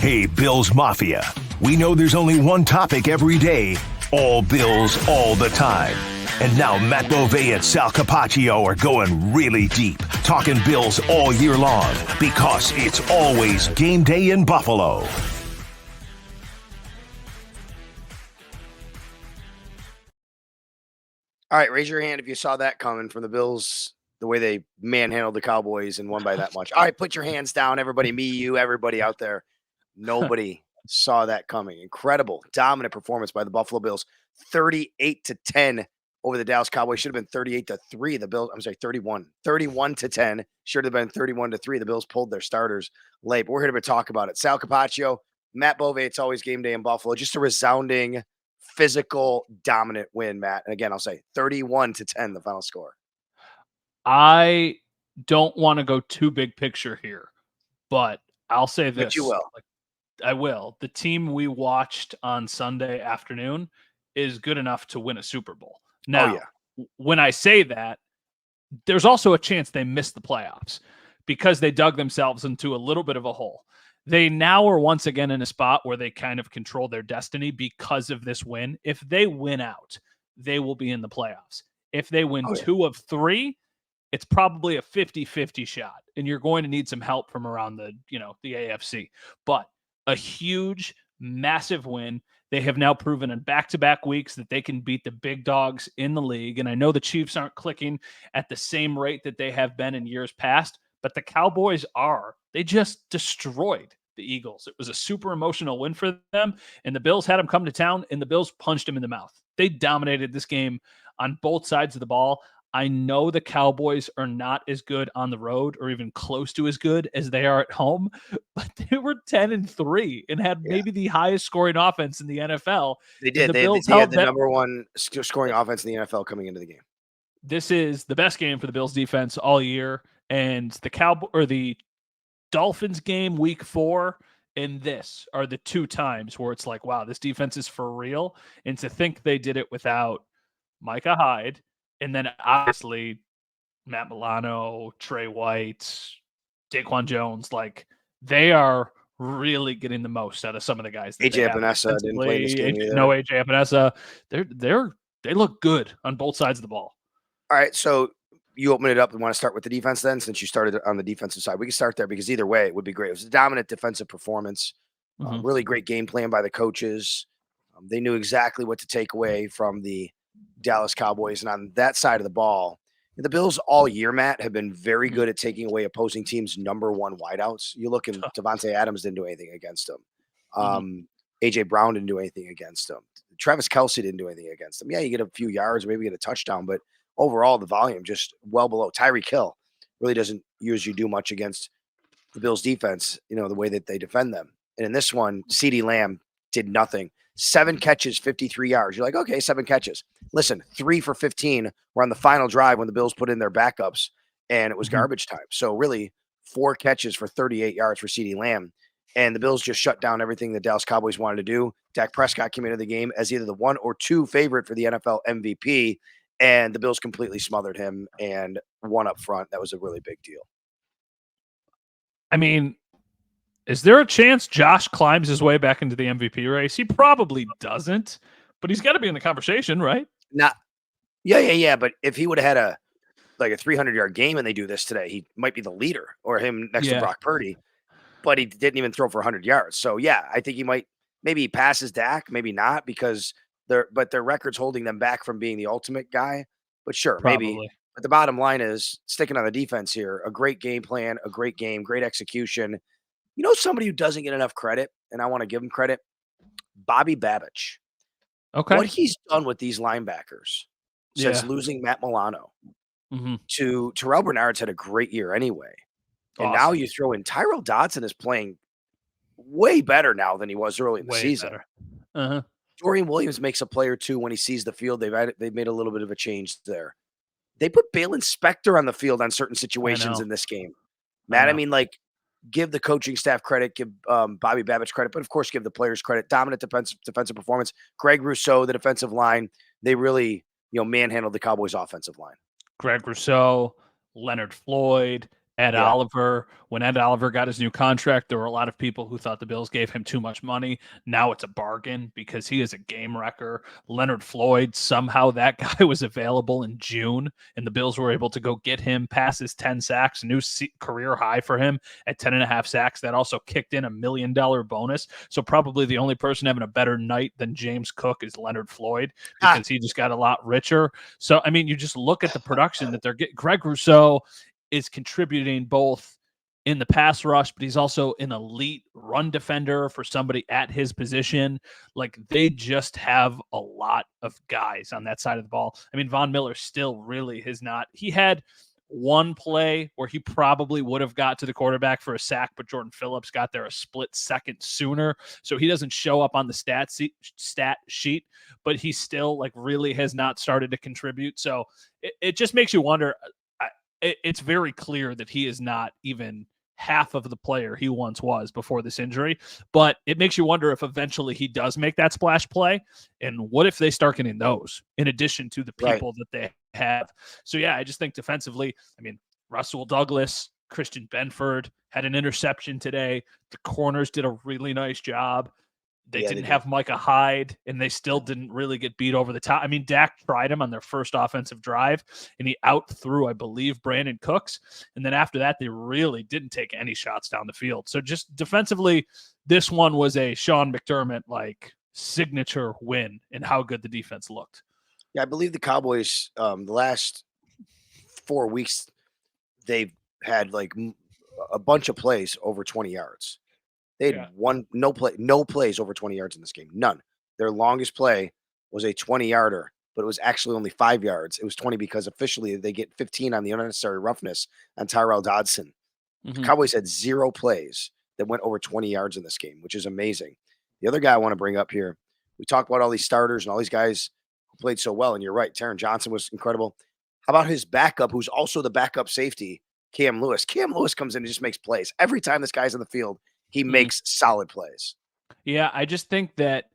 Hey, Bills Mafia. We know there's only one topic every day. All Bills, all the time. And now Matt Bovee and Sal Capaccio are going really deep, talking Bills all year long, because it's always game day in Buffalo. All right, raise your hand if you saw that coming from the Bills, the way they manhandled the Cowboys and won by that much. All right, put your hands down, everybody, me, you, everybody out there. Nobody saw that coming. Incredible, dominant performance by the Buffalo Bills. 38-10 over the Dallas Cowboys. Should have been 38-3. The Bills, I'm sorry, 31-10. Should have been 31-3. The Bills pulled their starters late, but we're here to talk about it. Sal Capaccio, Matt Bovee, it's always game day in Buffalo. Just a resounding, physical, dominant win, Matt. And again, I'll say 31-10, the final score. I don't want to go too big picture here, but I'll say this. But you will. I will. The team we watched on Sunday afternoon is good enough to win a Super Bowl. Now, when I say that, there's also a chance they miss the playoffs because they dug themselves into a little bit of a hole. They now are once again in a spot where they kind of control their destiny because of this win. If they win out, they will be in the playoffs. If they win 2 of 3, it's probably a 50-50 shot, and you're going to need some help from around the AFC. But a huge, massive win. They have now proven in back-to-back weeks that they can beat the big dogs in the league. And I know the Chiefs aren't clicking at the same rate that they have been in years past, but the Cowboys are. They just destroyed the Eagles. It was a super emotional win for them, and the Bills had them come to town, and the Bills punched them in the mouth. They dominated this game on both sides of the ball. I know the Cowboys are not as good on the road or even close to as good as they are at home, but they were 10-3 and had maybe the highest scoring offense in the NFL. They did. They had the number one scoring offense in the NFL coming into the game. This is the best game for the Bills defense all year, and the Dolphins game week 4 and this are the 2 times where it's like, wow, this defense is for real. And to think they did it without Micah Hyde, and then obviously Matt Milano, Trey White, Daquan Jones, like they are really getting the most out of some of the guys. AJ Epinesa didn't play in this game either. No AJ Epinesa. They look good on both sides of the ball. All right, so you open it up and want to start with the defense then, since you started on the defensive side. We can start there because either way it would be great. It was a dominant defensive performance. Really great game plan by the coaches. They knew exactly what to take away from the Dallas Cowboys. And on that side of the ball, the Bills all year, Matt, have been very good at taking away opposing teams' number one wideouts. You look, and Devontae Adams didn't do anything against them. A.J. Brown didn't do anything against them. Travis Kelce didn't do anything against them. Yeah, you get a few yards, maybe get a touchdown, but overall the volume just well below. Tyreek Hill really doesn't usually do much against the Bills defense, the way that they defend them. And in this one, CeeDee Lamb did nothing. 7 catches, 53 yards. You're like, okay, 7 catches. Listen, 3 for 15 were on the final drive when the Bills put in their backups, and it was garbage time. So really, 4 catches for 38 yards for CeeDee Lamb. And the Bills just shut down everything the Dallas Cowboys wanted to do. Dak Prescott came into the game as either the 1 or 2 favorite for the NFL MVP, and the Bills completely smothered him and won up front. That was a really big deal. I mean, is there a chance Josh climbs his way back into the MVP race? He probably doesn't, but he's got to be in the conversation, right? Yeah. But if he would have had a 300-yard game and they do this today, he might be the leader, or him next to Brock Purdy. But he didn't even throw for 100 yards. So yeah, I think he might. Maybe he passes Dak, maybe not, because their record's holding them back from being the ultimate guy. But sure, probably. Maybe. But the bottom line is sticking on the defense here. A great game plan, a great game, great execution. Somebody who doesn't get enough credit, and I want to give him credit, Bobby Babich. Okay. What he's done with these linebackers since losing Matt Milano to Terrell Bernard's had a great year anyway. And now you throw in Tyrell Dodson is playing way better now than he was early in the season. Dorian Williams makes a play or two when he sees the field. They've made a little bit of a change there. They put Balen Spector on the field on certain situations in this game. Matt, I mean, give the coaching staff credit, give Bobby Babich credit, but of course give the players credit. Dominant defensive performance. Greg Rousseau, the defensive line, they really manhandled the Cowboys offensive line. Greg Rousseau, Leonard Floyd, Ed Oliver, when Ed Oliver got his new contract, there were a lot of people who thought the Bills gave him too much money. Now it's a bargain because he is a game wrecker. Leonard Floyd, somehow that guy was available in June, and the Bills were able to go get him past his 10 sacks, new career high for him at 10.5 sacks. That also kicked in $1 million bonus. So probably the only person having a better night than James Cook is Leonard Floyd because he just got a lot richer. So, I mean, you just look at the production that they're getting. Greg Rousseau is contributing both in the pass rush, but he's also an elite run defender for somebody at his position. Like, they just have a lot of guys on that side of the ball. I mean, Von Miller still really has not. He had one play where he probably would have got to the quarterback for a sack, but Jordan Phillips got there a split second sooner. So he doesn't show up on the stat sheet, but he still like really has not started to contribute. So it just makes you wonder. It's very clear that he is not even half of the player he once was before this injury, but it makes you wonder if eventually he does make that splash play. And what if they start getting those in addition to the people that they have? So yeah, I just think defensively, I mean, Russell Douglas, Christian Benford had an interception today. The corners did a really nice job. They didn't have Micah Hyde, and they still didn't really get beat over the top. I mean, Dak tried him on their first offensive drive, and he outthrew, I believe, Brandon Cooks. And then after that, they really didn't take any shots down the field. So just defensively, this one was a Sean McDermott like signature win in how good the defense looked. Yeah, I believe the Cowboys, the last 4 weeks, they've had like a bunch of plays over 20 yards. They had no plays over 20 yards in this game. None. Their longest play was a 20-yarder, but it was actually only 5 yards. It was 20 because officially they get 15 on the unnecessary roughness on Tyrell Dodson. The Cowboys had 0 plays that went over 20 yards in this game, which is amazing. The other guy I want to bring up here, we talked about all these starters and all these guys who played so well, and you're right, Taron Johnson was incredible. How about his backup, who's also the backup safety, Cam Lewis? Cam Lewis comes in and just makes plays. Every time this guy's on the field, he makes solid plays. Yeah, I just think that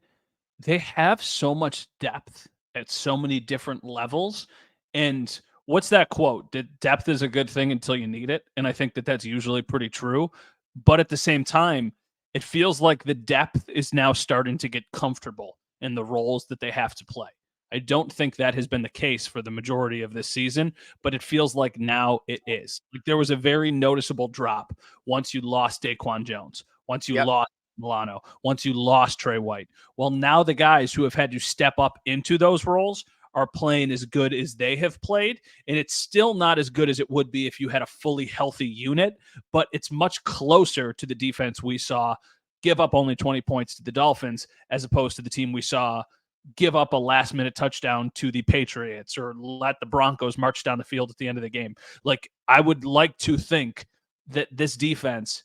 they have so much depth at so many different levels. And what's that quote? That depth is a good thing until you need it. And I think that that's usually pretty true. But at the same time, it feels like the depth is now starting to get comfortable in the roles that they have to play. I don't think that has been the case for the majority of this season, but it feels like now it is. Like there was a very noticeable drop once you lost Daquan Jones, once you lost Milano, once you lost Trey White. Well, now the guys who have had to step up into those roles are playing as good as they have played, and it's still not as good as it would be if you had a fully healthy unit, but it's much closer to the defense we saw give up only 20 points to the Dolphins as opposed to the team we saw give up a last-minute touchdown to the Patriots or let the Broncos march down the field at the end of the game. Like, I would like to think that this defense,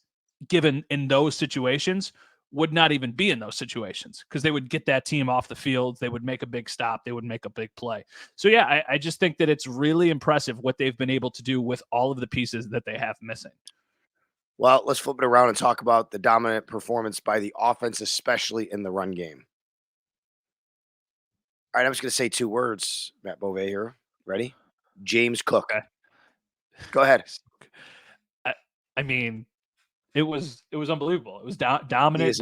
given in those situations, would not even be in those situations because they would get that team off the field. They would make a big stop. They would make a big play. So, yeah, I just think that it's really impressive what they've been able to do with all of the pieces that they have missing. Well, let's flip it around and talk about the dominant performance by the offense, especially in the run game. All right, I'm just going to say 2 words, Matt Beauvais here. Ready? James Cook. Okay. Go ahead. I mean, it was unbelievable. It was dominant.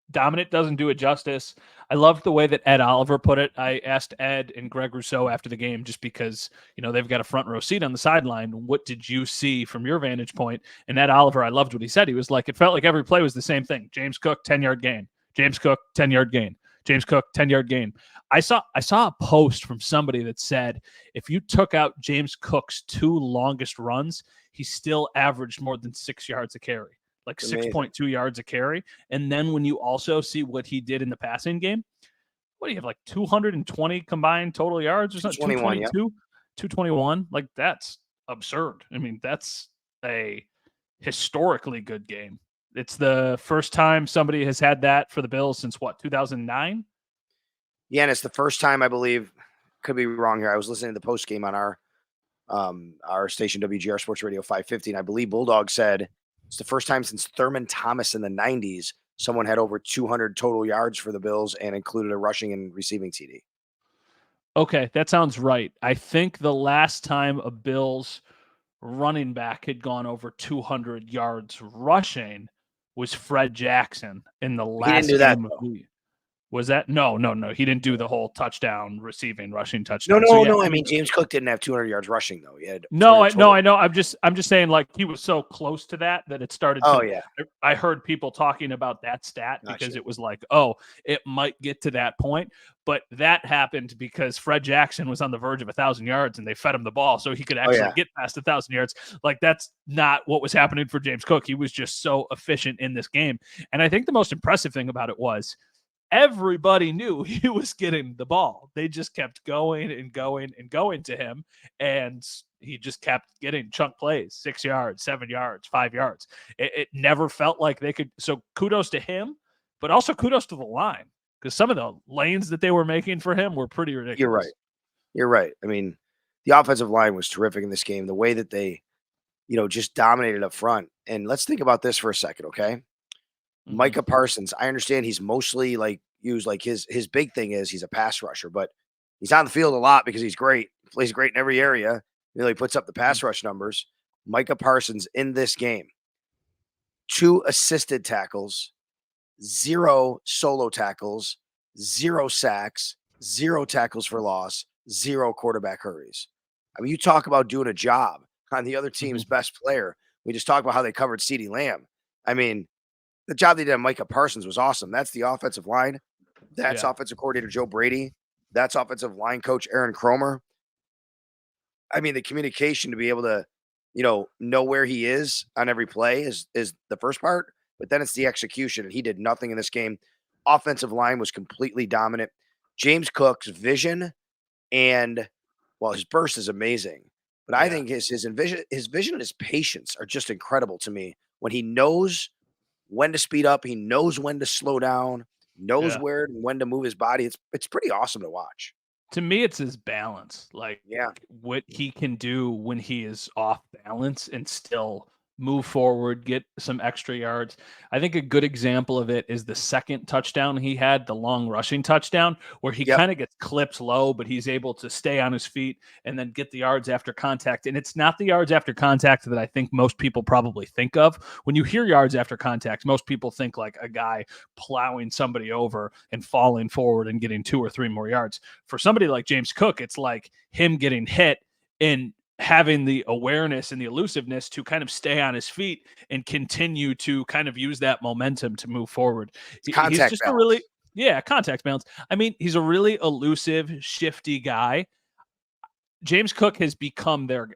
Dominant doesn't do it justice. I loved the way that Ed Oliver put it. I asked Ed and Greg Rousseau after the game, just because, you know, they've got a front row seat on the sideline. What did you see from your vantage point? And Ed Oliver, I loved what he said. He was like, it felt like every play was the same thing. James Cook, 10-yard gain. James Cook, 10-yard gain. James Cook, 10-yard gain. I saw a post from somebody that said if you took out James Cook's 2 longest runs, he still averaged more than 6 yards a carry, like 6.2 yards a carry. And then when you also see what he did in the passing game, what do you have, like 220 combined total yards or something? 222, 221. Like, that's absurd. I mean, that's a historically good game. It's the first time somebody has had that for the Bills since 2009? Yeah, and it's the first time, I believe, could be wrong here. I was listening to the post game on our station, WGR Sports Radio 550, and I believe Bulldog said it's the first time since Thurman Thomas in the 90s someone had over 200 total yards for the Bills and included a rushing and receiving TD. Okay, that sounds right. I think the last time a Bills running back had gone over 200 yards rushing was Fred Jackson in the He didn't last do that, game of though. the. Was that? No. He didn't do the whole touchdown, receiving, rushing No, touchdown. So yeah, I mean, James Cook didn't have 200 yards rushing, though. He had No, 200 total. I know. I'm just saying, like, he was so close to that it started to. Oh, yeah. I heard people talking about that stat because Gotcha. it was like, oh, it might get to that point, but that happened because Fred Jackson was on the verge of 1,000 yards and they fed him the ball so he could actually get past 1,000 yards. Like, that's not what was happening for James Cook. He was just so efficient in this game, and I think the most impressive thing about it was everybody knew he was getting the ball. They just kept going and going and going to him, and he just kept getting chunk plays, 6 yards, 7 yards, 5 yards. It never felt like they could. So kudos to him, but also kudos to the line, because some of the lanes that they were making for him were pretty ridiculous. You're right. I mean, the offensive line was terrific in this game. The way that they, just dominated up front. And let's think about this for a second, okay? Micah Parsons, I understand he's mostly used his big thing is he's a pass rusher, but he's on the field a lot because he's great. He plays great in every area. He puts up the pass rush numbers. Micah Parsons in this game, 2 assisted tackles, 0 solo tackles, 0 sacks, 0 tackles for loss, 0 quarterback hurries. I mean, you talk about doing a job on the other team's best player. We just talked about how they covered CeeDee Lamb. I mean, the job they did on Micah Parsons was awesome. That's the offensive line. That's offensive coordinator Joe Brady. That's offensive line coach Aaron Cromer. I mean, the communication to be able to, know where he is on every play is the first part, but then it's the execution. And he did nothing in this game. Offensive line was completely dominant. James Cook's vision and, his burst is amazing. But I think his vision and his patience are just incredible to me. When he knows when to speed up, he knows when to slow down, knows where and when to move his body. It's pretty awesome to watch. To me, it's his balance. Like, what he can do when he is off balance and still move forward, get some extra yards. I think a good example of it is the second touchdown he had, the long rushing touchdown, where he kind of gets clipped low, but he's able to stay on his feet and then get the yards after contact. And it's not the yards after contact that I think most people probably think of. When you hear yards after contact, most people think like a guy plowing somebody over and falling forward and getting 2 or 3 more yards. For somebody like James Cook, it's like him getting hit and having the awareness and the elusiveness to kind of stay on his feet and continue to kind of use that momentum to move forward. He's just balance. Contact balance. I mean, he's a really elusive, shifty guy. James Cook has become the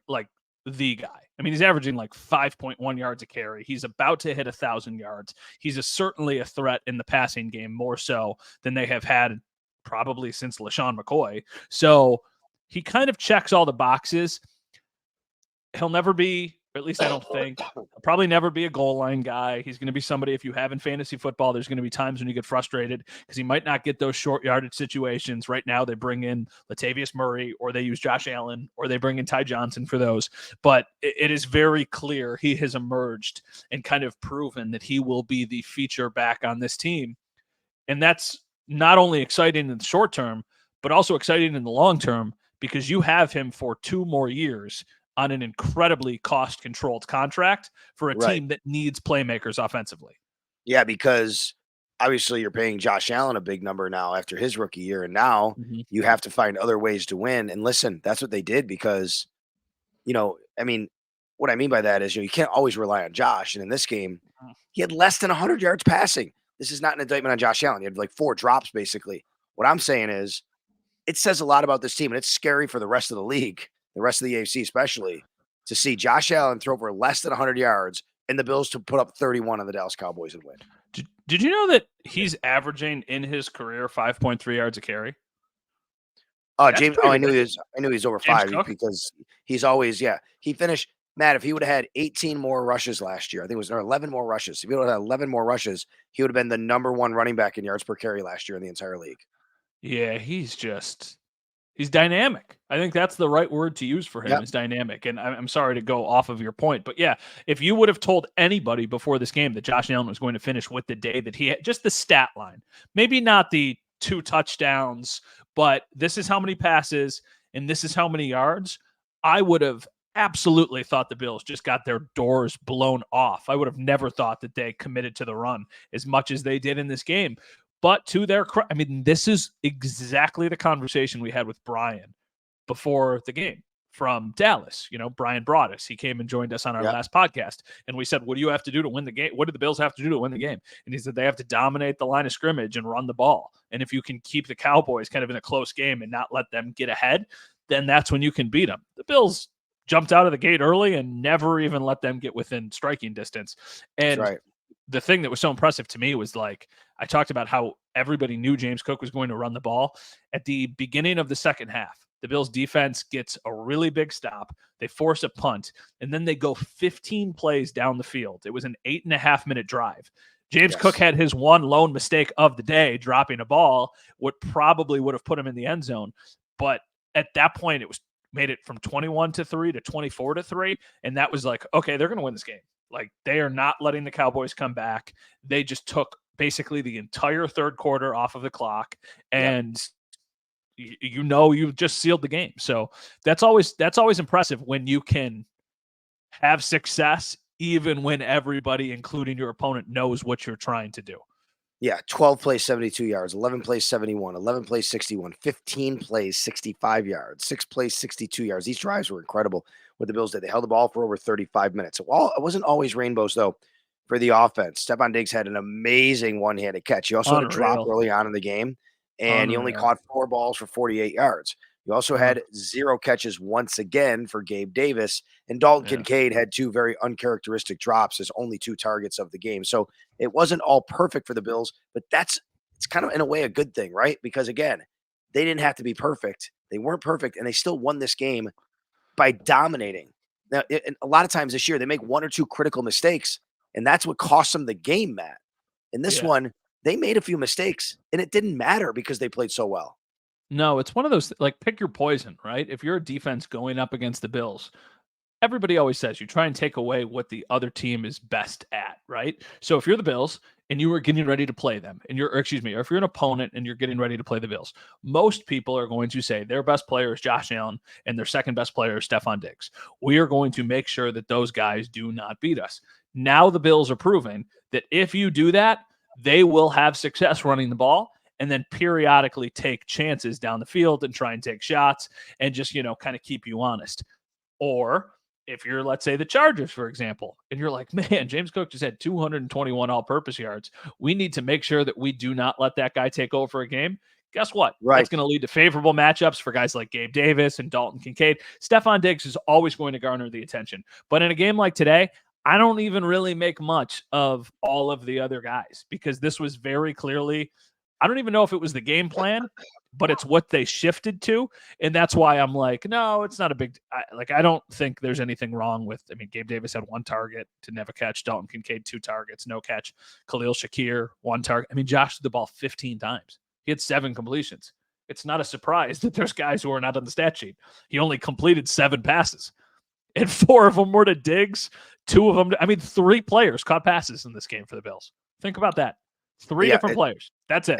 guy. I mean, he's averaging like 5.1 yards a carry. He's about to hit 1,000 yards. He's certainly a threat in the passing game, more so than they have had probably since LaShawn McCoy. So he kind of checks all the boxes. He'll never be, or at least I don't think, he'll probably never be a goal line guy. He's going to be somebody, if you have in fantasy football, there's going to be times when you get frustrated because he might not get those short yardage situations. Right now, they bring in Latavius Murray, or they use Josh Allen, or they bring in Ty Johnson for those. But it is very clear he has emerged and kind of proven that he will be the feature back on this team. And that's not only exciting in the short term, but also exciting in the long term, because you have him for 2 more years on an incredibly cost-controlled contract for a team that needs playmakers offensively. Yeah, because obviously you're paying Josh Allen a big number now after his rookie year, and now you have to find other ways to win. And listen, that's what they did because, I mean, what I mean by that is, you can't always rely on Josh. And in this game, he had less than 100 yards passing. This is not an indictment on Josh Allen. He had like 4 drops, basically. What I'm saying is, it says a lot about this team, and it's scary for the rest of the league, the rest of the AFC especially, to see Josh Allen throw for less than 100 yards and the Bills to put up 31 on the Dallas Cowboys and win. Did you know that he's averaging in his career 5.3 yards a carry? James. I knew he was over James 5 Cook? Because he's always he finished. Matt, if he would have had 18 more rushes last year, I think it was 11 more rushes. If he would have had 11 more rushes, he would have been the number 1 running back in yards per carry last year in the entire league. Yeah, he's dynamic. I think that's the right word to use for him, is dynamic. And I'm sorry to go off of your point, but if you would have told anybody before this game that Josh Allen was going to finish with the day that he had, just the stat line, maybe not the 2 touchdowns, but this is how many passes and this is how many yards, I would have absolutely thought the Bills just got their doors blown off. I would have never thought that they committed to the run as much as they did in this game. But to their credit, I mean, this is exactly the conversation we had with Brian before the game from Dallas. Brian brought us. He came and joined us on our last podcast. And we said, what do you have to do to win the game? What do the Bills have to do to win the game? And he said they have to dominate the line of scrimmage and run the ball. And if you can keep the Cowboys kind of in a close game and not let them get ahead, then that's when you can beat them. The Bills jumped out of the gate early and never even let them get within striking distance. And the thing that was so impressive to me was, like, I talked about how everybody knew James Cook was going to run the ball. At the beginning of the second half, the Bills defense gets a really big stop. They force a punt, and then they go 15 plays down the field. It was an 8.5-minute drive. James Cook had his one lone mistake of the day, dropping a ball, what probably would have put him in the end zone. But at that point, it was made it from 21-3 to 24-3. And that was like, okay, they're going to win this game. Like, they are not letting the Cowboys come back. They just took basically the entire third quarter off of the clock, and you've just sealed the game. So that's always impressive when you can have success, even when everybody, including your opponent, knows what you're trying to do. Yeah, 12 plays, 72 yards, 11 plays, 71, 11 plays, 61, 15 plays, 65 yards, 6 plays, 62 yards. These drives were incredible what the Bills did. They held the ball for over 35 minutes. It wasn't always rainbows, though, for the offense. Stephon Diggs had an amazing one-handed catch. He also had a drop early on in the game, and he only caught 4 balls for 48 yards. You also had 0 catches once again for Gabe Davis, and Dalton Kincaid had 2 very uncharacteristic drops as only 2 targets of the game. So it wasn't all perfect for the Bills, but it's kind of in a way a good thing, right? Because again, they didn't have to be perfect. They weren't perfect, and they still won this game by dominating. Now, a lot of times this year, they make 1 or 2 critical mistakes, and that's what cost them the game, Matt. In this one, they made a few mistakes, and it didn't matter because they played so well. No, it's one of those, like, pick your poison, right? If you're a defense going up against the Bills, everybody always says you try and take away what the other team is best at, right? So if you're the Bills and you are getting ready to play them, or if you're an opponent and you're getting ready to play the Bills, most people are going to say their best player is Josh Allen and their second best player is Stephon Diggs. We are going to make sure that those guys do not beat us. Now the Bills are proving that if you do that, they will have success running the ball, and then periodically take chances down the field and try and take shots and just, kind of keep you honest. Or if you're, let's say, the Chargers, for example, and you're like, man, James Cook just had 221 all-purpose yards. We need to make sure that we do not let that guy take over a game. Guess what? That's going to lead to favorable matchups for guys like Gabe Davis and Dalton Kincaid. Stephon Diggs is always going to garner the attention. But in a game like today, I don't even really make much of all of the other guys, because this was very clearly, I don't even know if it was the game plan, but it's what they shifted to. And that's why I'm like, no, it's not a big, I don't think there's anything wrong with, Gabe Davis had 1 target, didn't have a catch. Dalton Kincaid, 2 targets, no catch. Khalil Shakir, 1 target. Josh threw the ball 15 times. He had 7 completions. It's not a surprise that there's guys who are not on the stat sheet. He only completed 7 passes, and 4 of them were to Diggs. 2 of them, 3 players caught passes in this game for the Bills. Think about that. 3 different players. That's it.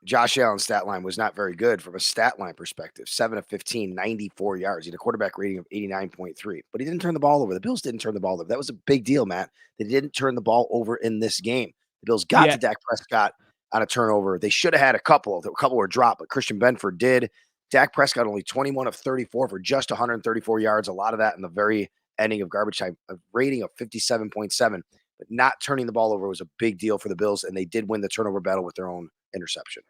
Josh Allen's stat line was not very good from a stat line perspective. 7 of 15, 94 yards. He had a quarterback rating of 89.3, but he didn't turn the ball over. The Bills didn't turn the ball over. That was a big deal, Matt. They didn't turn the ball over in this game. The Bills got to Dak Prescott on a turnover. They should have had a couple. A couple were dropped, but Christian Benford did. Dak Prescott only 21 of 34 for just 134 yards. A lot of that in the very ending of garbage time. A rating of 57.7. But not turning the ball over was a big deal for the Bills, and they did win the turnover battle with their own interception.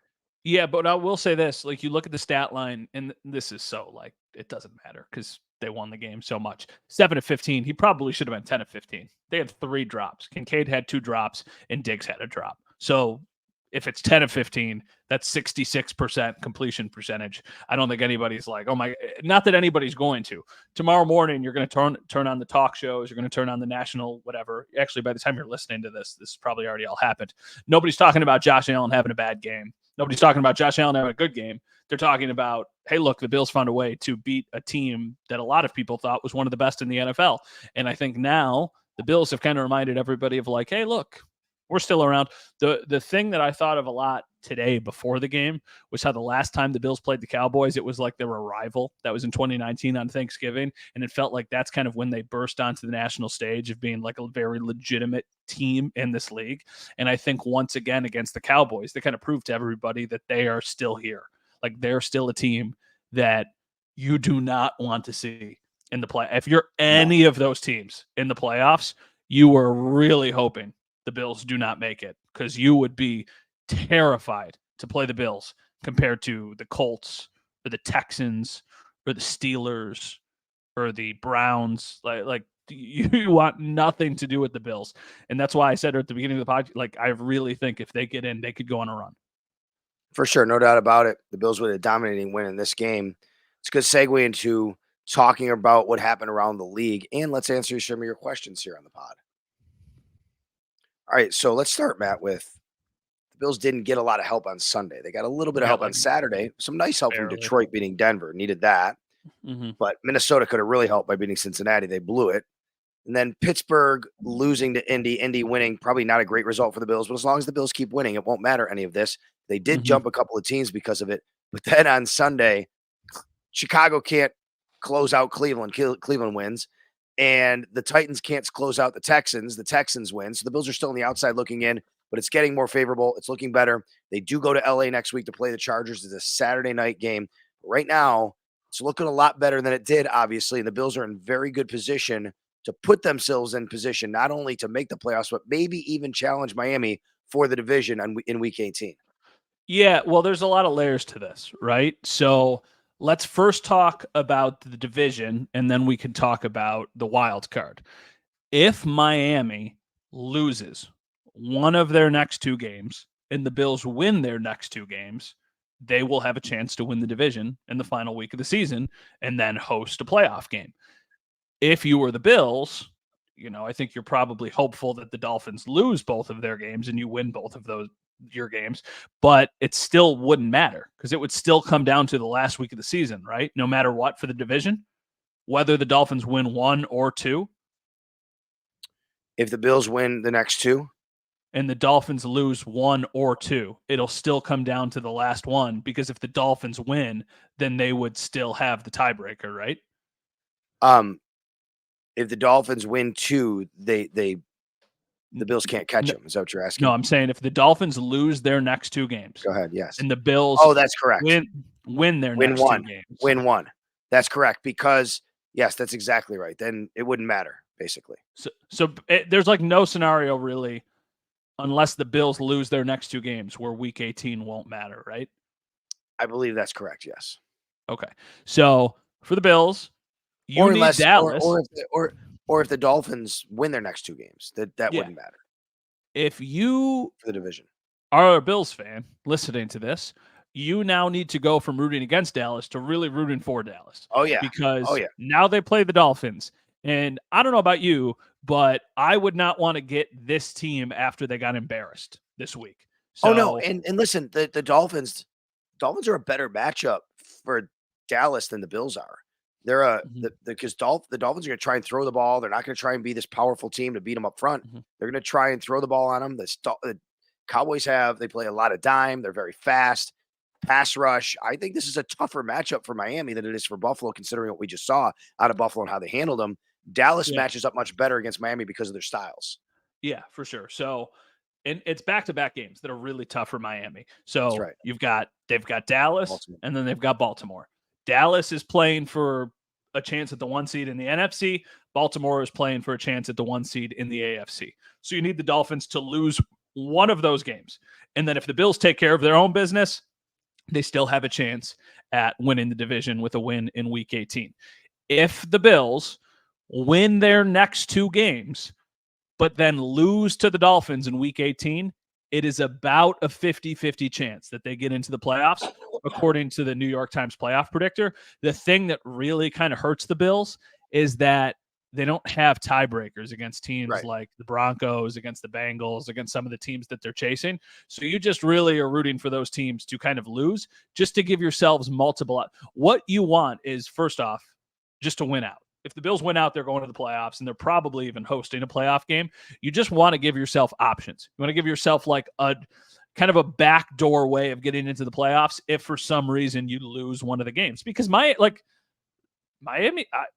Yeah, but I will say this, like, you look at the stat line, and this is so, like, it doesn't matter because they won the game so much. 7 of 15, he probably should have been 10 of 15. They had 3 drops. Kincaid had 2 drops, and Diggs had a drop. So if it's 10 of 15, that's 66% completion percentage. I don't think anybody's like, oh my, not that anybody's going to. Tomorrow morning, you're going to turn on the talk shows. You're going to turn on the national, whatever. Actually, by the time you're listening to this is probably already all happened. Nobody's talking about Josh Allen having a bad game. Nobody's talking about Josh Allen having a good game. They're talking about, hey, look, the Bills found a way to beat a team that a lot of people thought was one of the best in the NFL. And I think now the Bills have kind of reminded everybody of, like, hey, look, We're still around. The thing that I thought of a lot today before the game was how the last time the Bills played the Cowboys, it was like they were a rival. That was in 2019 on Thanksgiving, and it felt like that's kind of when they burst onto the national stage of being like a very legitimate team in this league. And I think once again against the Cowboys, they kind of proved to everybody that they are still here. Like they're still a team that you do not want to see in the play. If you're any of those teams in the playoffs, you are really hoping the Bills do not make it, because you would be terrified to play the Bills compared to the Colts or the Texans or the Steelers or the Browns. Like you want nothing to do with the Bills. And that's why I said at the beginning of the podcast, like, I really think if they get in, they could go on a run. For sure. No doubt about it. The Bills with a dominating win in this game. It's a good segue into talking about what happened around the league. And let's answer some of your questions here on the pod. All right. So let's start, Matt, with the Bills didn't get a lot of help on Sunday. They got a little bit of help on Saturday. Some nice help from Detroit beating Denver. Needed that. But Minnesota could have really helped by beating Cincinnati. They blew it. And then Pittsburgh losing to Indy, Indy winning, probably not a great result for the Bills, but as long as the Bills keep winning, it won't matter any of this. They did jump a couple of teams because of it. But then on Sunday, Chicago can't close out Cleveland. Cleveland wins. And the Titans can't close out the Texans. The Texans win. So the Bills are still on the outside looking in, but it's getting more favorable. It's looking better. They do go to LA next week to play the Chargers. It's a Saturday night game. But right now, it's looking a lot better than it did, obviously. And the Bills are in very good position to put themselves in position not only to make the playoffs, but maybe even challenge Miami for the division in Week 18. Yeah, well, there's a lot of layers to this, right? So let's first talk about the division, and then we can talk about the wild card. If Miami loses one of their next two games and the Bills win their next two games, they will have a chance to win the division in the final week of the season and then host a playoff game. If you were the Bills, I think you're probably hopeful that the Dolphins lose both of their games and you win both of your games, but it still wouldn't matter because it would still come down to the last week of the season, right? No matter what for the division, whether the Dolphins win one or two. If the Bills win the next two and the Dolphins lose one or two, it'll still come down to the last one, because if the Dolphins win, then they would still have the tiebreaker, right? If the Dolphins win two, the Bills can't catch them. Is that what you're asking? No, I'm saying if the Dolphins lose their next two games. Go ahead, yes. And the Bills that's correct. Win their next two games. Win one. That's correct, because, yes, that's exactly right. Then it wouldn't matter, basically. So there's like no scenario really, unless the Bills lose their next two games, where Week 18 won't matter, right? I believe that's correct, yes. Okay. So for the Bills, you need Dallas. Or if the Dolphins win their next two games, that wouldn't matter. If you for the division are a Bills fan listening to this, you now need to go from rooting against Dallas to really rooting for Dallas. Oh, yeah. Because now they play the Dolphins. And I don't know about you, but I would not want to get this team after they got embarrassed this week. So, no. And listen, the Dolphins are a better matchup for Dallas than the Bills are. They're because the Dolphins are going to try and throw the ball. They're not going to try and be this powerful team to beat them up front. They're going to try and throw the ball on them. The Cowboys they play a lot of dime. They're very fast. Pass rush. I think this is a tougher matchup for Miami than it is for Buffalo, considering what we just saw out of Buffalo and how they handled them. Dallas matches up much better against Miami because of their styles. Yeah, for sure. So, and it's back-to-back games that are really tough for Miami. So they've got Dallas, Baltimore. And then they've got Baltimore. Dallas is playing for a chance at the 1 seed in the NFC. Baltimore is playing for a chance at the 1 seed in the AFC. So you need the Dolphins to lose one of those games. And then if the Bills take care of their own business, they still have a chance at winning the division with a win in Week 18. If the Bills win their next two games, but then lose to the Dolphins in Week 18, it is about a 50-50 chance that they get into the playoffs, according to the New York Times playoff predictor. The thing that really kind of hurts the Bills is that they don't have tiebreakers against teams like the Broncos, against the Bengals, against some of the teams that they're chasing. So you just really are rooting for those teams to kind of lose, just to give yourselves multiple. What you want is, first off, just to win out. if the Bills win out, they're going to the playoffs, and they're probably even hosting a playoff game. You just want to give yourself options. You want to give yourself like a kind of a backdoor way of getting into the playoffs if for some reason you lose one of the games. Because Miami,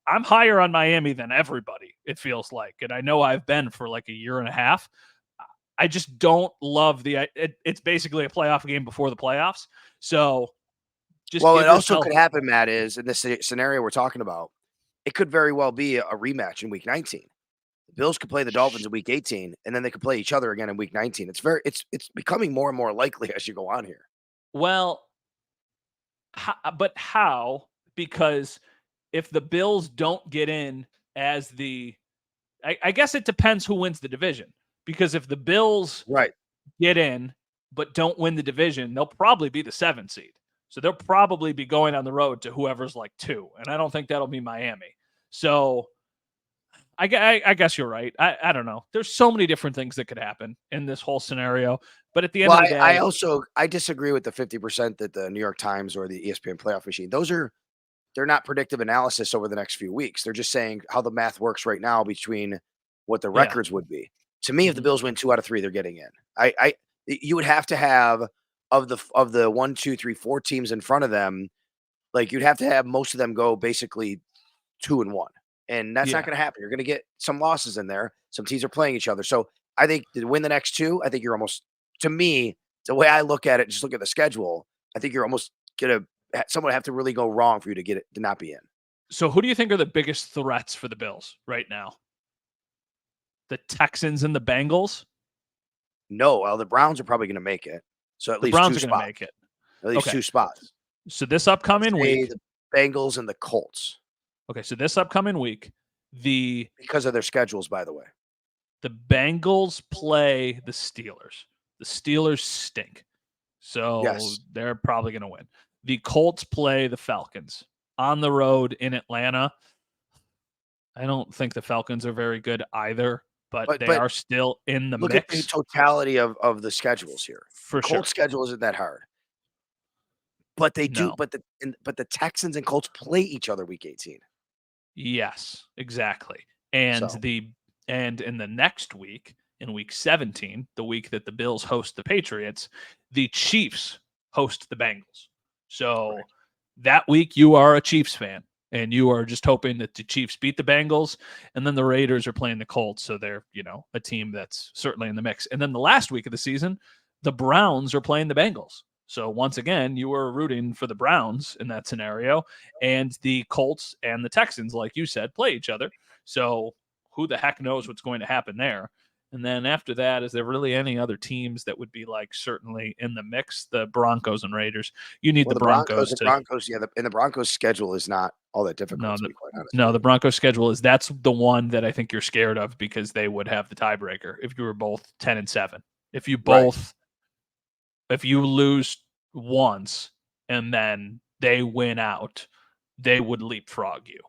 I'm higher on Miami than everybody, it feels like. And I know I've been for like a year and a half. I just don't love it's basically a playoff game before the playoffs. So just it also could happen, Matt, is in this scenario we're talking about, it could very well be a rematch in week 19. The Bills could play the Dolphins in week 18, and then they could play each other again in week 19. It's becoming more and more likely as you go on here. Well, but how? Because if the Bills don't get in as I guess it depends who wins the division. Because if the Bills get in but don't win the division, they'll probably be the 7th seed. So they'll probably be going on the road to whoever's like 2. And I don't think that'll be Miami. So I guess you're right. I don't know. There's so many different things that could happen in this whole scenario. But at the end of the day, I disagree with the 50% that the New York Times or the ESPN playoff machine, they're not predictive analysis over the next few weeks. They're just saying how the math works right now between what the records would be. To me, if the Bills win 2 out of 3, they're getting in. You would have to have of the 1, 2, 3, 4 teams in front of them, like you'd have to have most of them go basically 2-1. And that's not going to happen. You're going to get some losses in there. Some teams are playing each other. So I think to win the next 2, I think you're almost, to me, the way I look at it, just look at the schedule, I think you're almost going to, someone have to really go wrong for you to get it, to not be in. So who do you think are the biggest threats for the Bills right now? The Texans and the Bengals? No, well, the Browns are probably going to make it. So at least the Browns 2 are going spots. to make it. At least 2 spots. So this upcoming week, the Bengals and the Colts. Okay, so this upcoming week, because of their schedules, by the way, the Bengals play the Steelers. The Steelers stink, so they're probably going to win. The Colts play the Falcons on the road in Atlanta. I don't think the Falcons are very good either, but they are still in the mix. Look at the totality of the schedules here. For sure, Colts schedule isn't that hard, but they do. But the Texans and Colts play each other week 18. Yes, exactly. And in the next week, in week 17, the week that the Bills host the Patriots, the Chiefs host the Bengals. So that week you are a Chiefs fan and you are just hoping that the Chiefs beat the Bengals, and then the Raiders are playing the Colts. So they're, a team that's certainly in the mix. And then the last week of the season, the Browns are playing the Bengals. So once again, you were rooting for the Browns in that scenario, and the Colts and the Texans, like you said, play each other. So who the heck knows what's going to happen there? And then after that, is there really any other teams that would be like certainly in the mix? The Broncos and Raiders. You need the Broncos. And the Broncos schedule is not all that difficult. To be quite honest. No, the Broncos schedule that's the one that I think you're scared of because they would have the tiebreaker if you were both 10-7. If you both. If you lose once and then they win out, they would leapfrog you.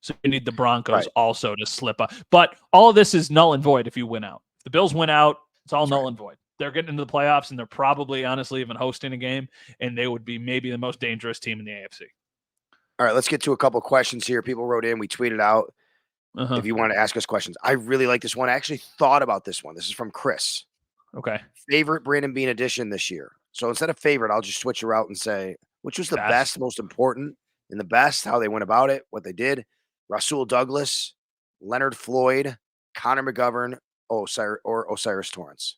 So you need the Broncos also to slip up. But all of this is null and void if you win out. If the Bills win out, it's all null and void. They're getting into the playoffs, and they're probably, honestly, even hosting a game, and they would be maybe the most dangerous team in the AFC. All right, let's get to a couple questions here. People wrote in. We tweeted out if you want to ask us questions. I really like this one. I actually thought about this one. This is from Chris. Okay. Favorite Brandon Beane edition this year. So instead of favorite, I'll just switch around and say, which was the best, most important, and the best, how they went about it, what they did. Rasul Douglas, Leonard Floyd, Connor McGovern, Osiris Torrance.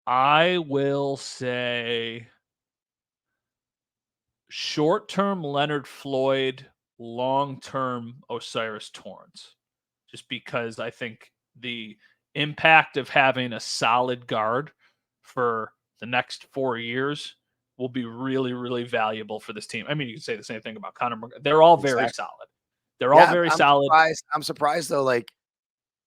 I will say short-term Leonard Floyd, long-term Osiris Torrance. Just because I think the impact of having a solid guard for the next 4 years will be really, really valuable for this team. I mean, you can say the same thing about Connor. They're all very solid. They're all very solid. I'm surprised though. Like,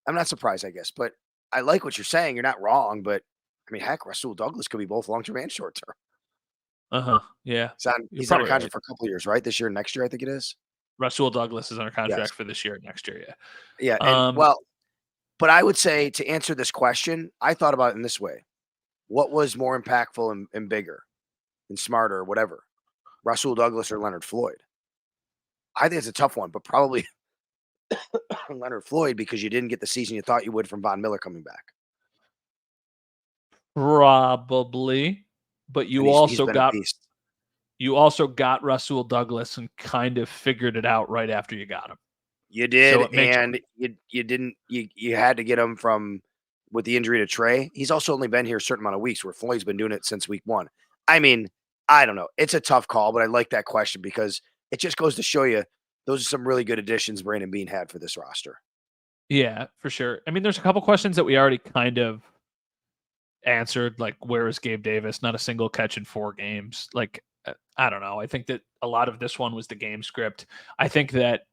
I'm not surprised, I guess, but I like what you're saying. You're not wrong, but I mean, heck, Rasul Douglas could be both long-term and short-term. Yeah. He's on a contract for a couple of years, right? This year and next year, I think it is. Rasul Douglas is under contract for this year and next year. Yeah. But I would say to answer this question, I thought about it in this way. What was more impactful and bigger and smarter or whatever? Rasul Douglas or Leonard Floyd? I think it's a tough one, but probably Leonard Floyd because you didn't get the season you thought you would from Von Miller coming back. Probably, but And you he's also been a got beast. Rasul Douglas and kind of figured it out right after you got him. You did, So it makes and you didn't. You had to get him from with the injury to Trey. He's also only been here a certain amount of weeks, where Floyd's been doing it since week 1. I mean, I don't know. It's a tough call, but I like that question because it just goes to show you those are some really good additions Brandon Beane had for this roster. Yeah, for sure. I mean, there's a couple questions that we already kind of answered, like where is Gabe Davis? Not a single catch in 4 games. Like, I don't know. I think that a lot of this one was the game script. I think that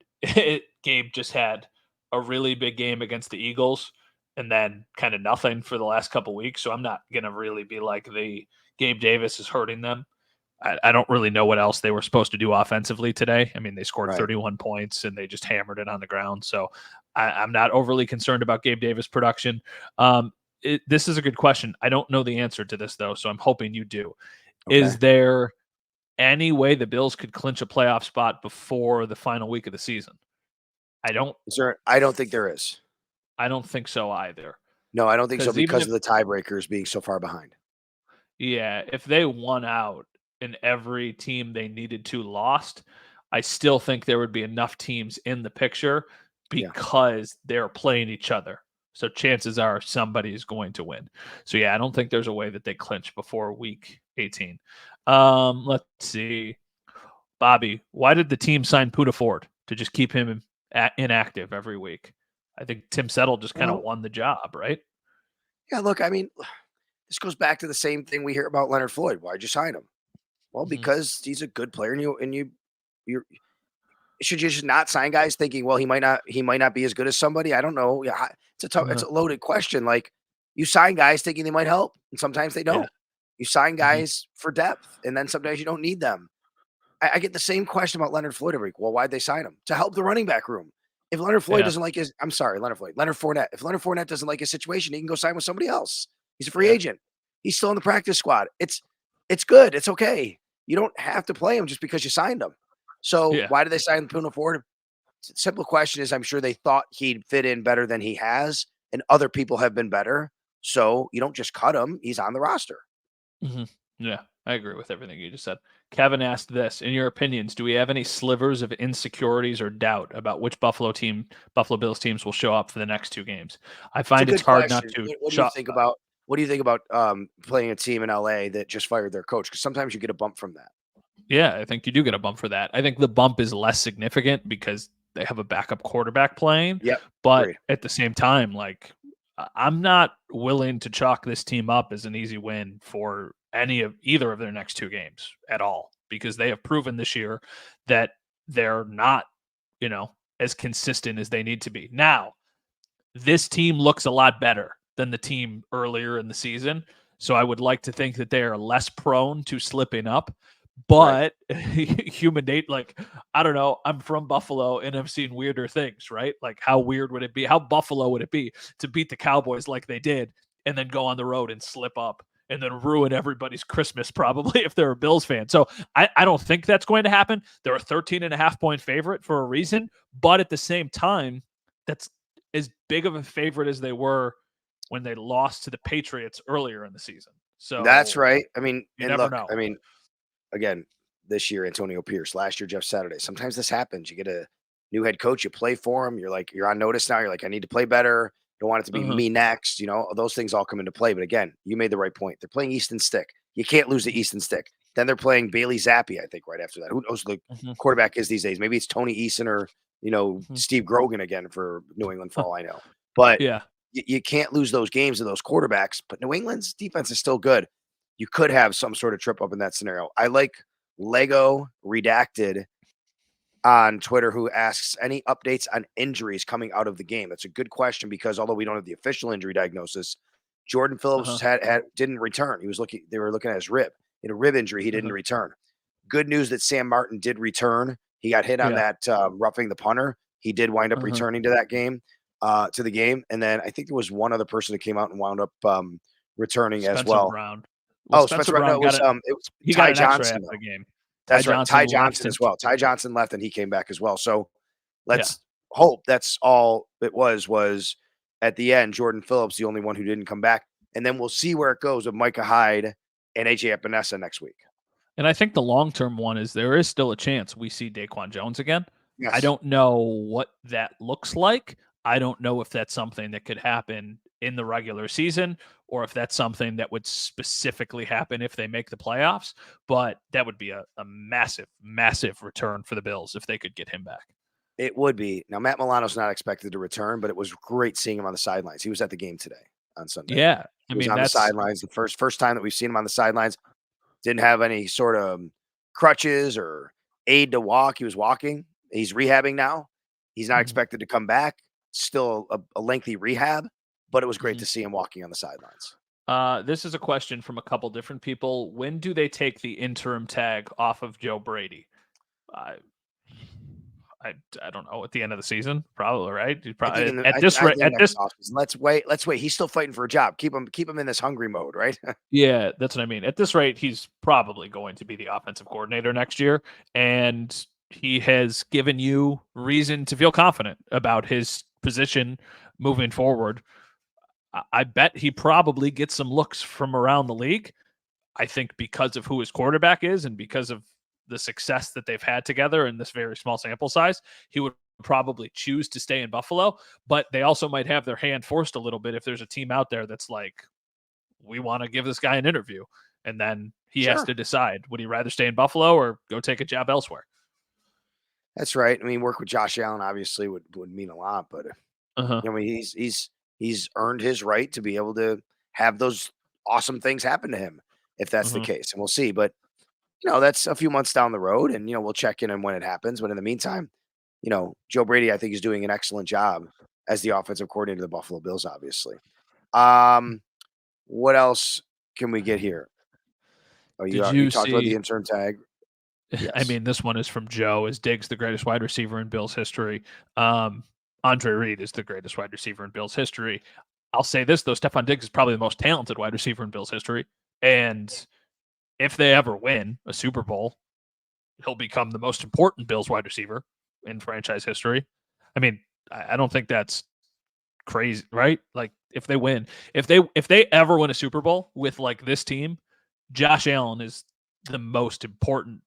Gabe just had a really big game against the Eagles and then kind of nothing for the last couple weeks. So I'm not going to really be like the Gabe Davis is hurting them. I don't really know what else they were supposed to do offensively today. I mean, they scored 31 points and they just hammered it on the ground. So I'm not overly concerned about Gabe Davis production. This is a good question. I don't know the answer to this, though, so I'm hoping you do. Okay. Is there any way the Bills could clinch a playoff spot before the final week of the season? I don't think there is. I don't think so either. No, I don't think so because of the tiebreakers being so far behind. Yeah, if they won out and every team they needed to lost, I still think there would be enough teams in the picture because they're playing each other. So chances are somebody is going to win. So yeah, I don't think there's a way that they clinch before week 18. Let's see. Bobby, why did the team sign Poona Ford to just keep him inactive every week? I think Tim Settle just kind of won the job, right? Yeah, look, I mean, this goes back to the same thing we hear about Leonard Floyd. Why'd you sign him? Well, because he's a good player, and you're should you just not sign guys thinking, well, he might not be as good as somebody? I don't know. Yeah, it's a loaded question. Like you sign guys thinking they might help, and sometimes they don't. Yeah. You sign guys for depth, and then sometimes you don't need them. I get the same question about Leonard Floyd every week. Well, why'd they sign him? To help the running back room. If Leonard Floyd doesn't like Leonard Fournette. If Leonard Fournette doesn't like his situation, he can go sign with somebody else. He's a free agent. He's still in the practice squad. It's good. It's okay. You don't have to play him just because you signed him. So why did they sign Poona Ford? Simple question is I'm sure they thought he'd fit in better than he has, and other people have been better. So you don't just cut him. He's on the roster. Mm-hmm. Yeah, I agree with everything you just said. Kevin asked this, in your opinions, do we have any slivers of insecurities or doubt about which Buffalo Bills teams will show up for the next 2 games? I find it's hard not to. What do you think about playing a team in LA that just fired their coach? Because sometimes you get a bump from that. Yeah, I think you do get a bump for that. I think the bump is less significant because they have a backup quarterback playing. Yep. But at the same time, like I'm not willing to chalk this team up as an easy win for either of their next 2 games at all, because they have proven this year that they're not, as consistent as they need to be. Now, this team looks a lot better than the team earlier in the season. So I would like to think that they are less prone to slipping up. But human nature, like, I don't know, I'm from Buffalo and I've seen weirder things, right? Like, how weird would it be? How Buffalo would it be to beat the Cowboys like they did and then go on the road and slip up and then ruin everybody's Christmas, probably, if they're a Bills fan? So I don't think that's going to happen. They're a 13.5-point favorite for a reason. But at the same time, that's as big of a favorite as they were when they lost to the Patriots earlier in the season. So that's right. I mean, you never know. I mean, again, this year, Antonio Pierce, last year, Jeff Saturday. Sometimes this happens. You get a new head coach, you play for him. You're on notice now. You're like, I need to play better. Don't want it to be me next. Those things all come into play. But again, you made the right point. They're playing Easton Stick. You can't lose the Easton Stick. Then they're playing Bailey Zappi, I think, right after that. Who knows who the quarterback is these days? Maybe it's Tony Eason or, Steve Grogan again for New England, for all I know. But you can't lose those games to those quarterbacks. But New England's defense is still good. You could have some sort of trip up in that scenario. I like Lego Redacted on Twitter, who asks any updates on injuries coming out of the game. That's a good question, because although we don't have the official injury diagnosis, Jordan Phillips didn't return. They were looking at his rib. In a rib injury, he didn't return. Good news that Sam Martin did return. He got hit on that roughing the punter. He did wind up returning to that game, to the game. And then I think there was one other person that came out and wound up returning Spencer as well. Brown. Spencer Brown. No, it was he Ty got an Johnson. X-ray after the game. That's right. Ty left Johnson as well. Ty Johnson left and he came back as well. So let's Yeah. hope that's all it was at the end, Jordan Phillips, the only one who didn't come back. And then we'll see where it goes with Micah Hyde and AJ Epinesa next week. And I think the long-term one is there is still a chance we see Daquan Jones again. Yes. I don't know what that looks like. I don't know if that's something that could happen in the regular season or if that's something that would specifically happen if they make the playoffs. But that would be a massive, massive return for the Bills if they could get him back. It would be. Now, Matt Milano's not expected to return, but it was great seeing him on the sidelines. He was at the game today on Sunday. Yeah. He was on the sidelines. The first time that we've seen him on the sidelines. Didn't have any sort of crutches or aid to walk. He was walking. He's rehabbing now. He's not expected to come back. Still a lengthy rehab, but it was great to see him walking on the sidelines. This is a question from a couple different people. When do they take the interim tag off of Joe Brady? I don't know, at the end of the season, probably, right? At this rate. Let's wait. He's still fighting for a job. Keep him in this hungry mode, right? Yeah, that's what I mean. At this rate, he's probably going to be the offensive coordinator next year, and he has given you reason to feel confident about his position moving forward. I bet he probably gets some looks from around the league. I think because of who his quarterback is and because of the success that they've had together in this very small sample size, he would probably choose to stay in Buffalo, but they also might have their hand forced a little bit if there's a team out there that's like, we want to give this guy an interview. And then he has to decide, would he rather stay in Buffalo or go take a job elsewhere? That's right. I mean, work with Josh Allen obviously would mean a lot, but he's earned his right to be able to have those awesome things happen to him if that's the case. And we'll see. But that's a few months down the road, and we'll check in on when it happens. But in the meantime, Joe Brady, I think, is doing an excellent job as the offensive coordinator of the Buffalo Bills, obviously. What else can we get here? Oh, you talked about the interim tag. Yes. I mean, this one is from Joe. Is Diggs the greatest wide receiver in Bills history? Andre Reed is the greatest wide receiver in Bills history. I'll say this, though. Stephon Diggs is probably the most talented wide receiver in Bills history. And if they ever win a Super Bowl, he'll become the most important Bills wide receiver in franchise history. I mean, I don't think that's crazy, right? Like if they ever win a Super Bowl with like this team, Josh Allen is the most important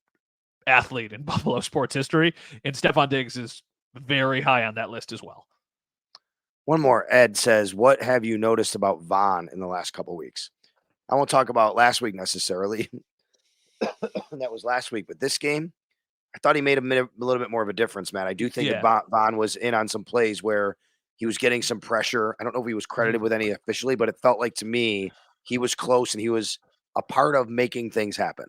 athlete in Buffalo sports history, and Stephon Diggs is very high on that list as well. One more. Ed says, what have you noticed about Vaughn in the last couple of weeks? I won't talk about last week necessarily. That was last week, but this game, I thought he made a little bit more of a difference, man. I do think that Vaughn was in on some plays where he was getting some pressure. I don't know if he was credited with any officially, but it felt like to me he was close and he was a part of making things happen.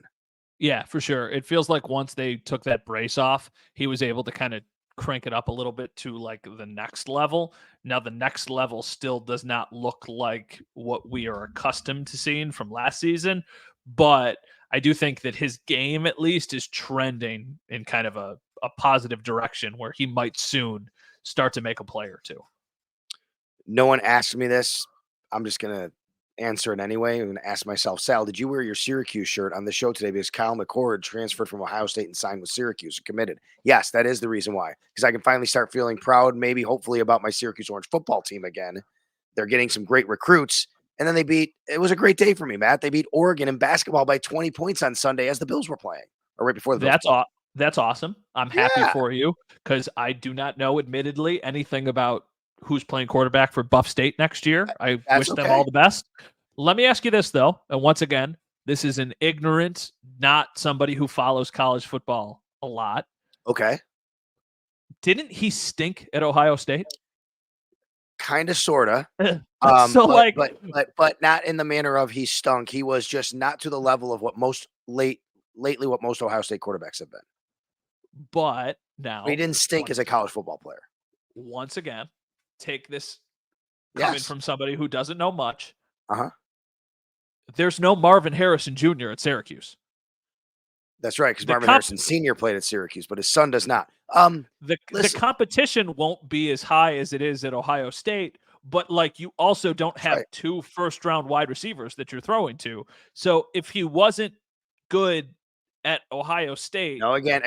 Yeah, for sure. It feels like once they took that brace off, he was able to kind of crank it up a little bit to like the next level. Now, the next level still does not look like what we are accustomed to seeing from last season, but I do think that his game at least is trending in kind of a positive direction where he might soon start to make a play or two. No one asked me this. I'm just going to answer it anyway. I'm going to ask myself, Sal, did you wear your Syracuse shirt on the show today because Kyle McCord transferred from Ohio State and signed with Syracuse and committed? Yes, that is the reason why. Because I can finally start feeling proud, maybe, hopefully, about my Syracuse Orange football team again. They're getting some great recruits. And then it was a great day for me, Matt. They beat Oregon in basketball by 20 points on Sunday as the Bills were playing, or right before the Bills. That's awesome. I'm happy for you because I do not know, admittedly, anything about who's playing quarterback for Buff State next year. I wish them all the best. Let me ask you this, though. And once again, this is an ignorant, not somebody who follows college football a lot. Okay. Didn't he stink at Ohio State? Kind of, sort of. But not in the manner of he stunk. He was just not to the level of what lately what most Ohio State quarterbacks have been. But now he didn't stink as a college football player. Once again, take this coming from somebody who doesn't know much. There's no Marvin Harrison Jr. at Syracuse. That's right, because Marvin Harrison Sr. played at Syracuse, but his son does not. The competition won't be as high as it is at Ohio State, but like you also don't have two first-round wide receivers that you're throwing to. So if he wasn't good at Ohio State. No, again,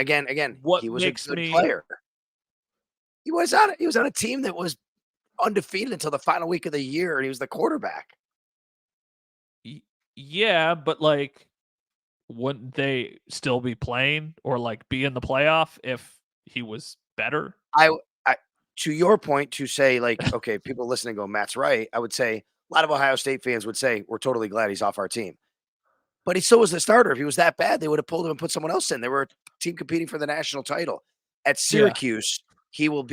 What he was a makes good me player. He was on a team that was undefeated until the final week of the year, and he was the quarterback. Yeah, but like, wouldn't they still be playing or like be in the playoff if he was better? I to your point, to say like, okay, people listening go, Matt's right. I would say a lot of Ohio State fans would say we're totally glad he's off our team. But he still was the starter. If he was that bad, they would have pulled him and put someone else in. They were a team competing for the national title. At Yeah. Syracuse, he will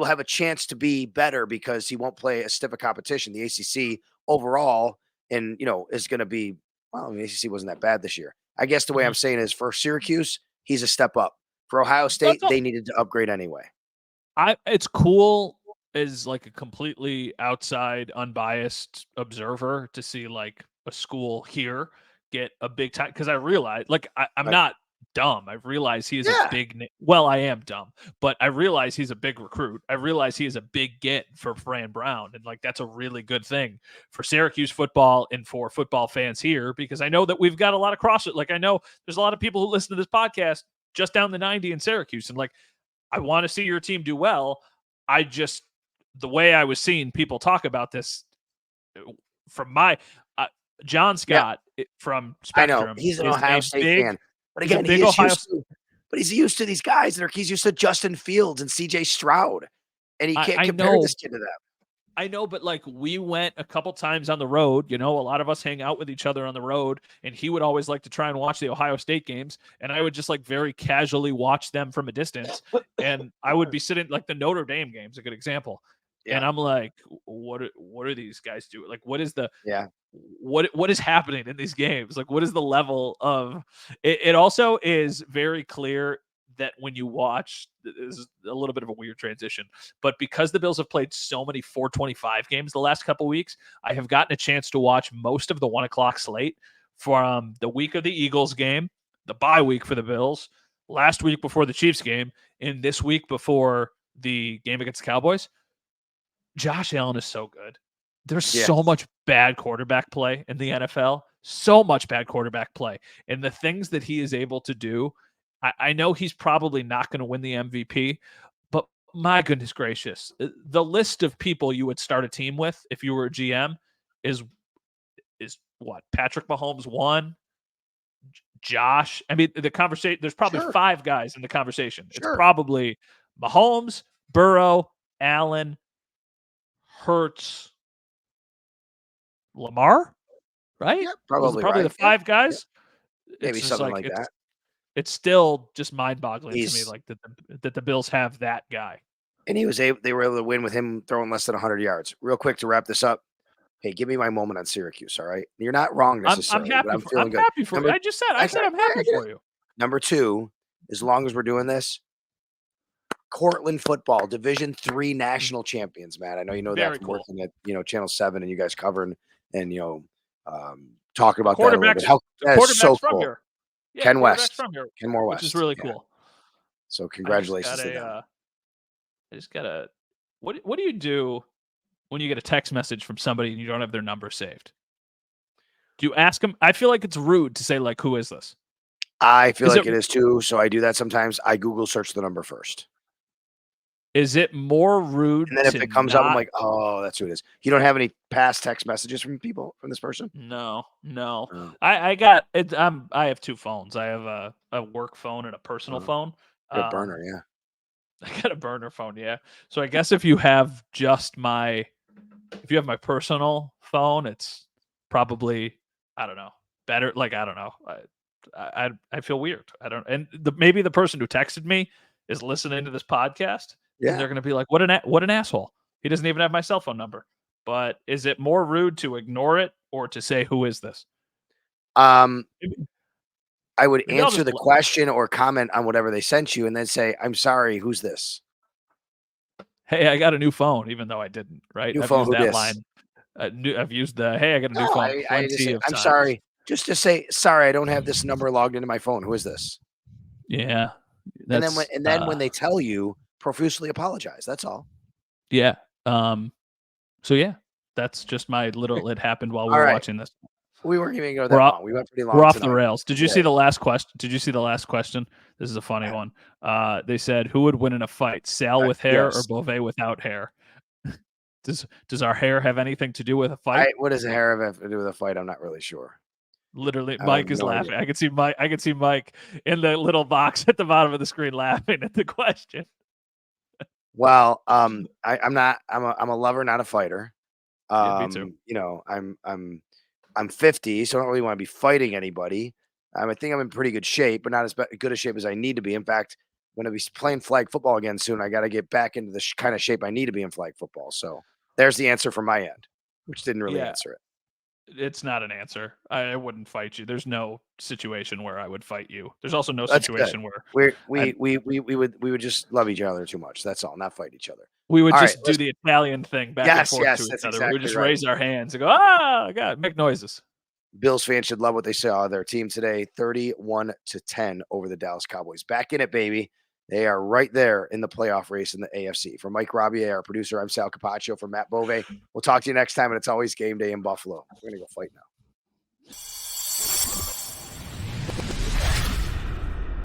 have a chance to be better because he won't play as stiff a competition. The ACC overall, and is going to be, well, the ACC wasn't that bad this year. I guess the way I'm saying is for Syracuse, he's a step up. For Ohio State, they needed to upgrade anyway. It's cool as like a completely outside, unbiased observer to see like a school here get a big time, because I realize, like, I'm Right. not dumb. I realize he is a Yeah. big well, I am dumb, but I realize he's a big recruit. I realize he is a big get for Fran Brown, and like that's a really good thing for Syracuse football and for football fans here, because I know that we've got a lot of CrossFit. Like, I know there's a lot of people who listen to this podcast just down the 90 in Syracuse, and like, I want to see your team do well. The way I was seeing people talk about this from John Scott from Spectrum. I know he's an is Ohio a State big- fan, but he's a again, big he's used to these guys he's used to Justin Fields and CJ Stroud, and he can't compare this kid to them. I know, but like, we went a couple times on the road. A lot of us hang out with each other on the road, and he would always like to try and watch the Ohio State games, and I would just like very casually watch them from a distance. And I would be sitting, like, the Notre Dame game's a good example. Yeah. And I'm like, what are these guys doing? Like, what is what is happening in these games? Like, what is the level of it? It also is very clear that when you watch, this is a little bit of a weird transition, but because the Bills have played so many 425 games the last couple weeks, I have gotten a chance to watch most of the 1:00 slate from the week of the Eagles game, the bye week for the Bills, last week before the Chiefs game, and this week before the game against the Cowboys. Josh Allen is so good. There's so much bad quarterback play in the NFL, so much bad quarterback play. And the things that he is able to do, I know he's probably not going to win the MVP, but my goodness gracious, the list of people you would start a team with if you were a GM is what? Patrick Mahomes 1, Josh. I mean, the conversation, there's probably 5 guys in the conversation. It's probably Mahomes, Burrow, Allen, Hurts, Lamar, right? Yeah, probably the 5 guys. Maybe something like that. It's still just mind-boggling to me, like, that the Bills have that guy. And they were able to win with him throwing less than 100 yards. Real quick to wrap this up. Hey, give me my moment on Syracuse, all right? You're not wrong necessarily. I'm happy for you. I said I'm happy for you. Number 2, as long as we're doing this, Cortland football, Division III national champions, man. I know you know that from working at Channel 7 and you guys covering and talking about that a little bit. That is so cool. Here. Yeah, Ken West, from here, Ken Moore West, which is really cool. So congratulations to them. I just gotta. What do you do when you get a text message from somebody and you don't have their number saved? Do you ask them? I feel like it's rude to say, like, who is this? I feel like it is too. So I do that sometimes. I Google search the number first. Is it more rude? And then if it comes up, I'm like, oh, that's who it is. You don't have any past text messages from this person? No. Oh. I got it. I have 2 phones. I have a work phone and a personal phone. A burner, yeah. I got a burner phone, yeah. So I guess if you have my personal phone, it's probably, I don't know, better. Like, I don't know. I feel weird. I don't, and maybe the person who texted me is listening to this podcast. Yeah. And they're going to be like, what an asshole. He doesn't even have my cell phone number. But is it more rude to ignore it or to say, who is this? I would answer the question or comment on whatever they sent you and then say, I'm sorry, who's this? Hey, I got a new phone, even though I didn't, right? New phone, used that line. I've used the, hey, I got a new phone. I'm sorry. Just to say, sorry, I don't have this number logged into my phone. Who is this? Yeah. And then when they tell you, profusely apologize. That's all. Yeah. So yeah, that's just my little. It happened while we were watching this. We weren't even going that long. We went pretty long. We're off tonight. The rails. Did you see the last question? This is a funny one. They said, who would win in a fight, Sal with hair or Beauvais without hair? Does our hair have anything to do with a fight? What does the hair have to do with a fight? I'm not really sure. Literally, Mike is laughing. Idea. I can see Mike in the little box at the bottom of the screen laughing at the question. Well, I'm a lover, not a fighter. Yeah, me too. You know, I'm 50, so I don't really want to be fighting anybody. I think I'm in pretty good shape, but not as good a shape as I need to be. In fact, I'm going to be playing flag football again soon. I got to get back into the kind of shape I need to be in flag football. So there's the answer from my end, which didn't really answer it. It's not an answer. I wouldn't fight you. There's no situation where I would fight you. There's also no situation where we would just love each other too much. That's all. Not fight each other. We would just do the Italian thing back and forth to each other. Exactly we would just raise our hands and go, God, make noises. Bills fans should love what they saw of their team today, 31-10 over the Dallas Cowboys. Back in it, baby. They are right there in the playoff race in the AFC. For Mike Robier, our producer, I'm Sal Capaccio. For Matt Beauvais, we'll talk to you next time, and it's always game day in Buffalo. We're going to go fight now.